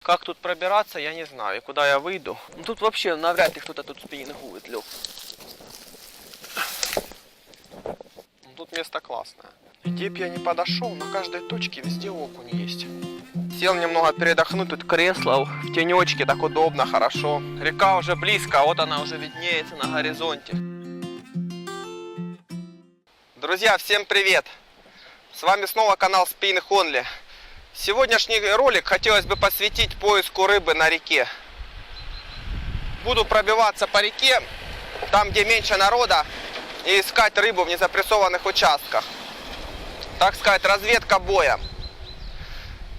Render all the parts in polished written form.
Как тут пробираться, я не знаю. И куда я выйду. Ну, тут вообще навряд ли кто-то тут спиннингует, Лёг. Ну, тут место классное. Где б я не подошел, на каждой точке везде окунь есть. Сел немного передохнуть, тут кресло в тенечке, так удобно, хорошо. Река уже близко, вот она уже виднеется на горизонте. Друзья, всем привет! С вами снова канал Spinning Only. Сегодняшний ролик хотелось бы посвятить поиску рыбы на реке. Буду пробиваться по реке, там где меньше народа, и искать рыбу в незапрессованных участках. Так сказать, разведка боя.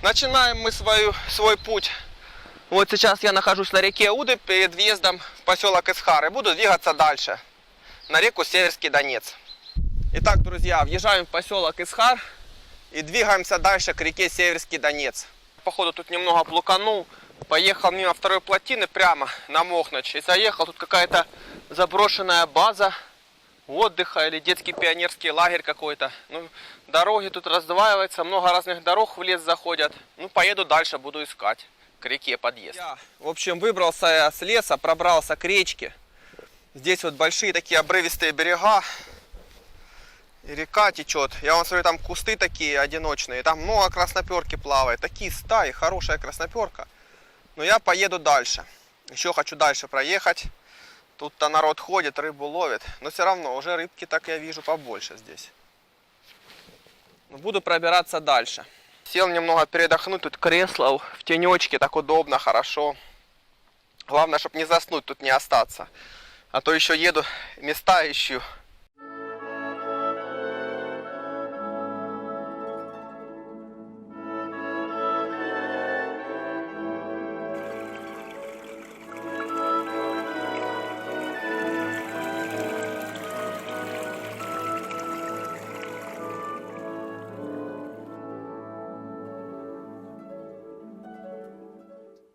Начинаем мы свой путь. Вот сейчас я нахожусь на реке Уды перед въездом в поселок Исхар. И буду двигаться дальше, на реку Северский Донец. Итак, друзья, въезжаем в поселок Исхар и двигаемся дальше к реке Северский Донец. Походу тут немного блуканул. Поехал мимо второй плотины прямо на Мохноч. И заехал, тут какая-то заброшенная база отдыха или детский пионерский лагерь какой-то. Ну, дороги тут раздваиваются, много разных дорог в лес заходят. Ну, поеду дальше, буду искать к реке подъезд. Я, в общем, выбрался с леса, пробрался к речке. Здесь вот большие такие обрывистые берега. И река течет. Я вам смотрю, там кусты такие одиночные. Там много красноперки плавает. Такие стаи, хорошая красноперка. Но я поеду дальше. Еще хочу дальше проехать. Тут-то народ ходит, рыбу ловит. Но все равно, уже рыбки так я вижу побольше здесь. Но буду пробираться дальше. Сел немного передохнуть. Тут кресло в тенечке, так удобно, хорошо. Главное, чтобы не заснуть, тут не остаться. А то еще еду, места ищу.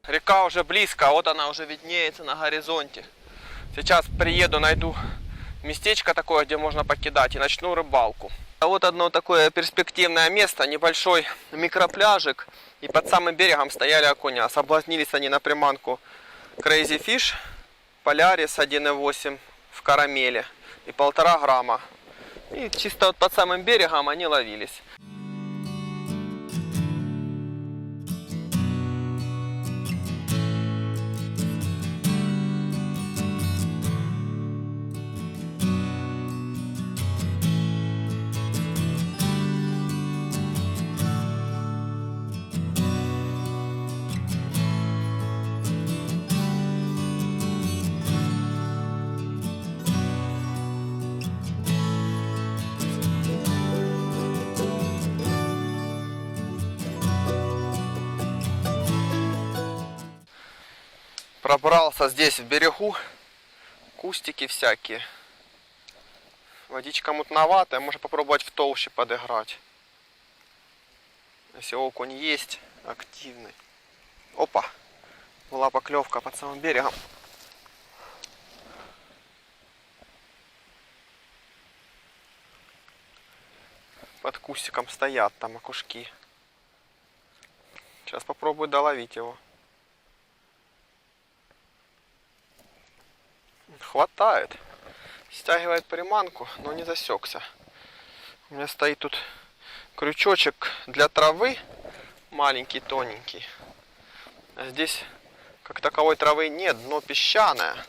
Река уже близко, вот она уже виднеется на горизонте. Сейчас приеду, найду местечко такое, где можно покидать, и начну рыбалку. А вот одно такое перспективное место, небольшой микропляжик. И под самым берегом стояли окуня. Соблазнились они на приманку Crazy Fish Polaris 1,8 в карамели и 1,5 грамма. И чисто вот под самым берегом они ловились. Пробрался здесь в берегу, кустики всякие. Водичка мутноватая, можно попробовать в толще подыграть. Если окунь есть, активный. Опа, была поклевка под самым берегом. Под кустиком стоят там окушки. Сейчас попробую доловить его. Хватает. Стягивает приманку, но не засекся. У меня стоит тут крючочек для травы. Маленький, тоненький. А здесь как таковой травы нет, дно песчаное.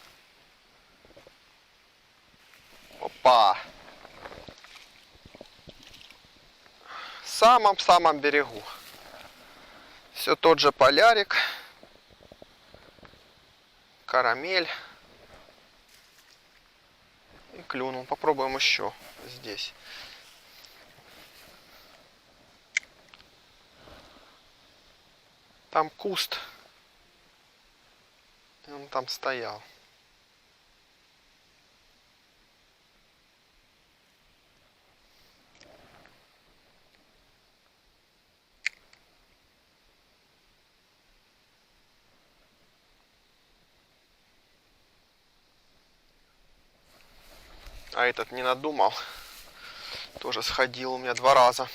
Опа! В самом-самом берегу. Все тот же полярик. Карамель. И клюнул. Попробуем еще здесь. Там куст. И он там стоял. А этот не надумал. Тоже сходил у меня 2 раза.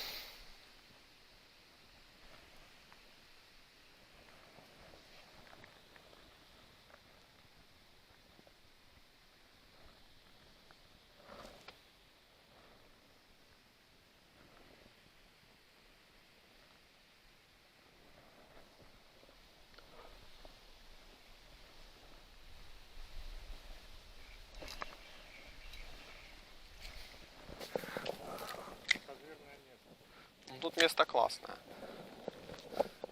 место классное.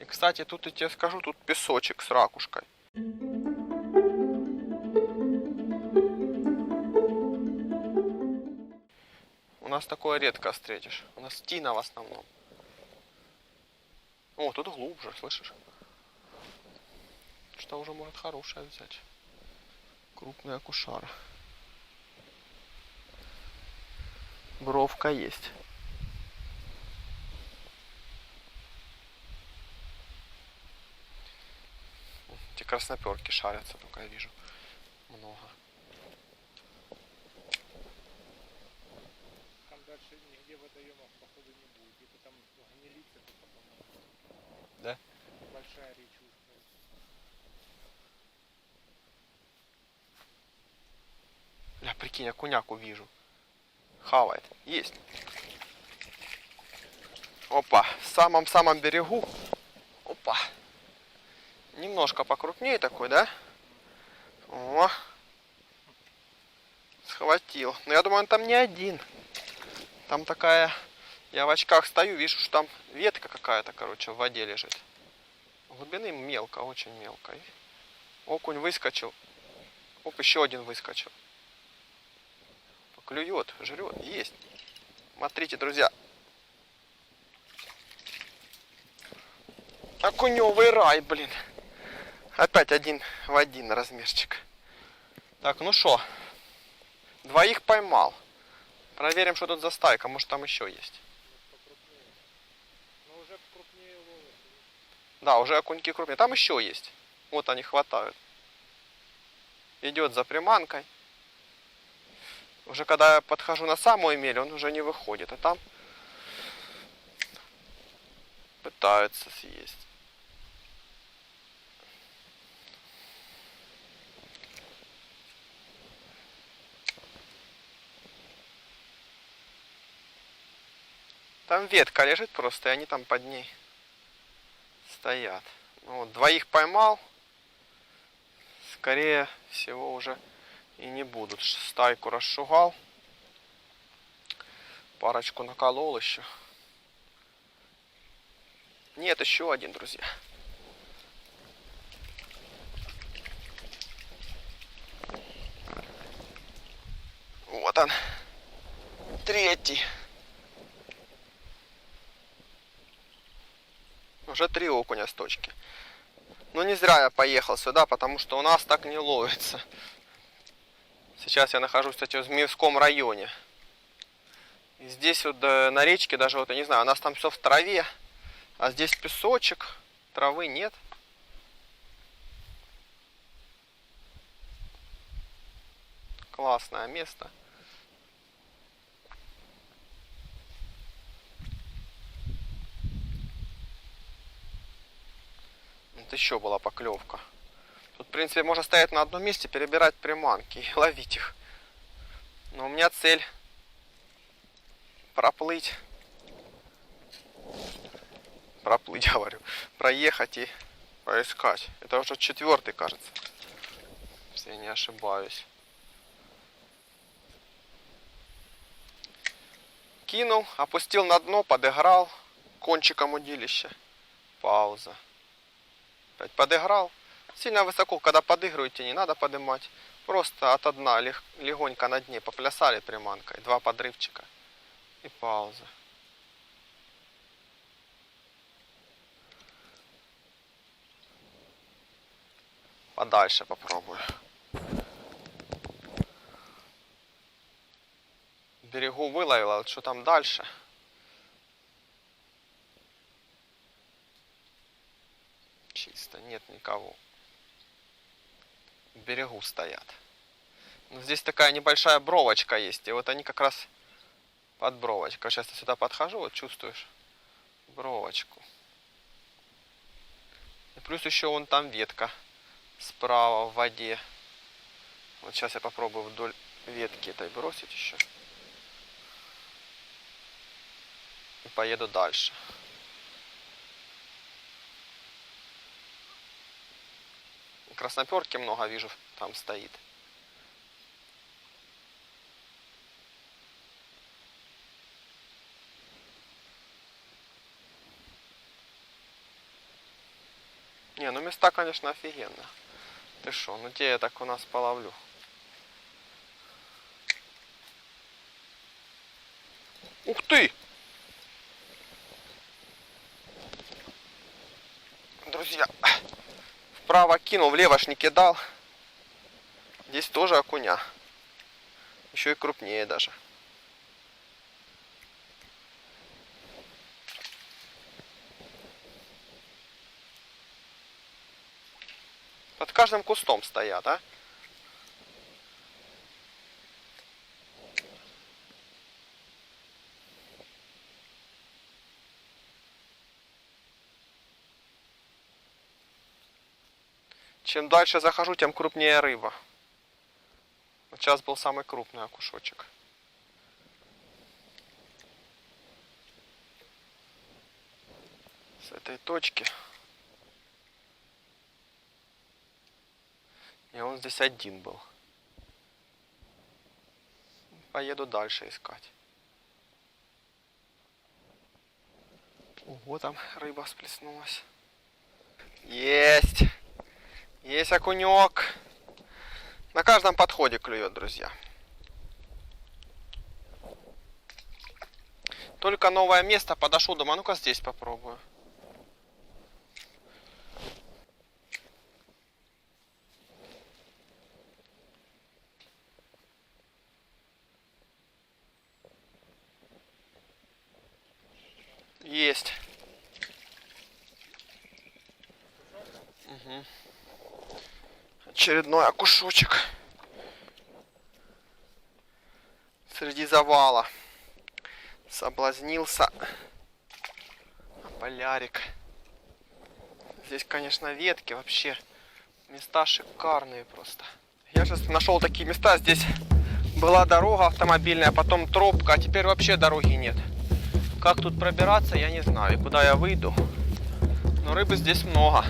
И, кстати, тут я тебе скажу, тут песочек с ракушкой. У нас такое редко встретишь. У нас тина в основном. О, тут глубже, слышишь? Что уже может хорошее взять. Крупный акушар. Бровка есть. Эти красноперки шарятся, только я вижу. Много. Там дальше нигде водоемов походу не будет. Где-то там гнилится, только по-моему. Да? Большая речушка. Бля, прикинь, я куняку вижу. Хавает. Есть. Опа. В самом-самом берегу. Опа. Немножко покрупнее такой, да? О. Схватил. Но я думаю, он там не один. Там такая... Я в очках стою, вижу, что там ветка какая-то, короче, в воде лежит. Глубины мелко, очень мелко. Окунь выскочил. Оп, еще один выскочил. Клюет, жрет, есть. Смотрите, друзья. Окуневый рай, блин. Опять один в один размерчик. Так, ну что? Двоих поймал. Проверим, что тут за стайка. Может, там еще есть. Но уже крупнее ловят. Да, уже окуньки крупнее. Там еще есть. Вот они хватают. Идет за приманкой. Уже когда я подхожу на самую мель, он уже не выходит. А там пытаются съесть. Там ветка лежит просто, и они там под ней стоят. Ну, вот, двоих поймал. Скорее всего уже и не будут. Стайку расшугал. Парочку наколол еще. Нет, еще один, друзья. Вот он. Третий. Уже 3 окуня с точки. Но не зря я поехал сюда, потому что у нас так не ловится. Сейчас я нахожусь, кстати, в Змеевском районе. И здесь вот на речке даже, вот я не знаю, у нас там все в траве. А здесь песочек, травы нет. Классное место. Вот еще была поклевка. Тут, в принципе, можно стоять на одном месте, перебирать приманки и ловить их. Но у меня цель проплыть, говорю, проехать и поискать. Это уже 4-й, кажется, если я не ошибаюсь. Кинул, опустил на дно, подыграл кончиком удилища. Пауза. Опять подыграл. Сильно высоко, когда подыгрываете, не надо поднимать. Просто от дна легонько на дне поплясали приманкой. 2 подрывчика. И пауза. Подальше попробую. В берегу выловил, а вот что там дальше? Чисто, нет никого. В берегу стоят. Но здесь такая небольшая бровочка есть. И вот они как раз под бровочкой. Сейчас я сюда подхожу, вот чувствуешь бровочку. И плюс еще вон там ветка справа в воде. Вот сейчас я попробую вдоль ветки этой бросить еще. И поеду дальше. Красноперки много вижу, там стоит. места, конечно, офигенно. Ты шо, ну где я так у нас половлю? Ух ты! Друзья, вправо кинул, влево ж не кидал. Здесь тоже окуня. Еще и крупнее даже. Под каждым кустом стоят, а? Чем дальше захожу, тем крупнее рыба. Вот сейчас был самый крупный окушочек. С этой точки. И он здесь один был. Поеду дальше искать. Ого, там рыба всплеснулась. Есть! Есть окунек. На каждом подходе клюет, друзья. Только новое место, подошел, думаю, ну-ка здесь попробую. Есть. Угу. Очередной окушочек. Среди завала. Соблазнился. Полярик. Здесь, конечно, ветки вообще. Места шикарные просто. Я сейчас нашел такие места. Здесь была дорога автомобильная, потом тропка, а теперь вообще дороги нет. Как тут пробираться, я не знаю. И куда я выйду. Но рыбы здесь много.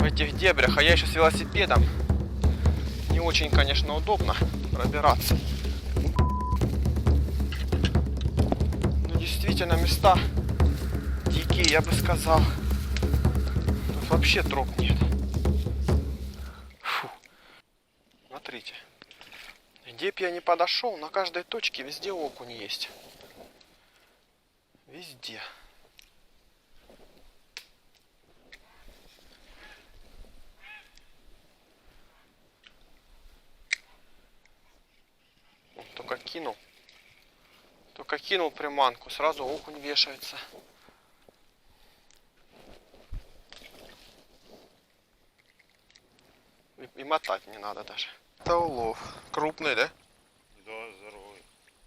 В этих дебрях. А я еще с велосипедом. Не очень, конечно, удобно пробираться. Но действительно места дикие, я бы сказал. Тут вообще троп нет. Фу. Смотрите. Где б я не подошел, на каждой точке везде окунь есть. Везде. Только кинул приманку, сразу окунь вешается. И мотать не надо даже. Это улов. Крупный, да? Да, здоровый.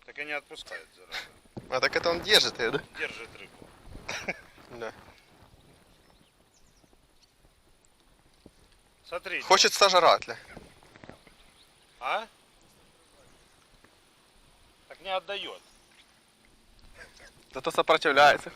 Так и не отпускает, зараза. А так это он держит ее, да? Держит рыбу. Да. Смотри. Хочет сожрать ли? А? Так не отдает. Зато сопротивляется.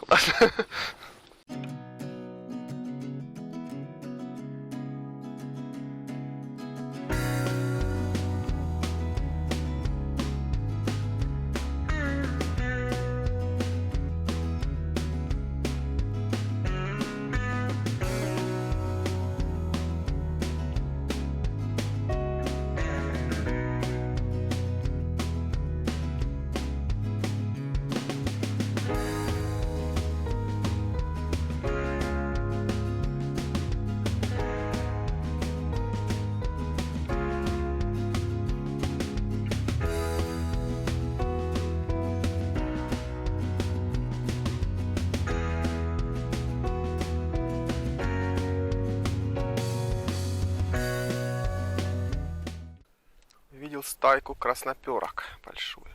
Видел стайку красноперок большую.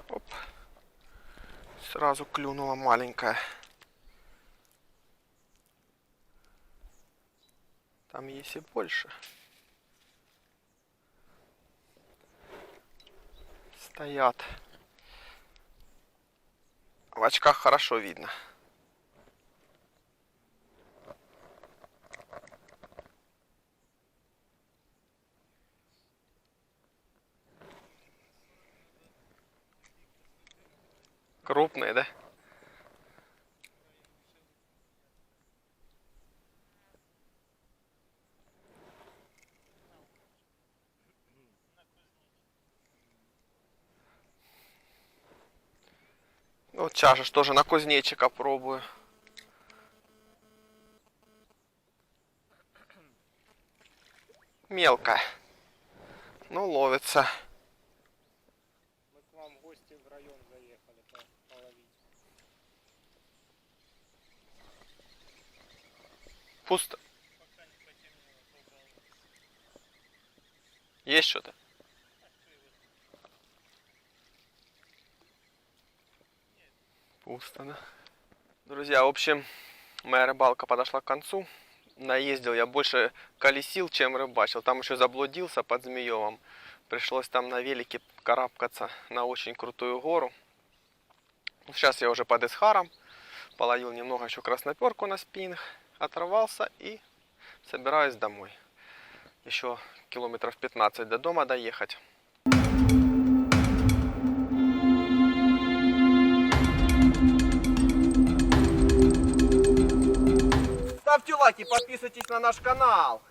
Оп. Сразу клюнула маленькая. Там есть и больше. Стоят. В очках хорошо видно. Крупные, да? Вот сейчас же тоже на кузнечика пробую. Мелко. Ну, ловится. Мы к вам в гости в район заехали половить. Пусто. Пока не потемнело, полбалла. Есть что-то? Пусто, да? Друзья, в общем, моя рыбалка подошла к концу. Наездил я больше колесил, чем рыбачил. Там еще заблудился под Змеевым. Пришлось там на велике карабкаться на очень крутую гору. Сейчас я уже под Исхаром. Половил немного еще красноперку на спиннинг. Оторвался и собираюсь домой. Еще километров 15 до дома доехать. Ставьте лайки, подписывайтесь на наш канал.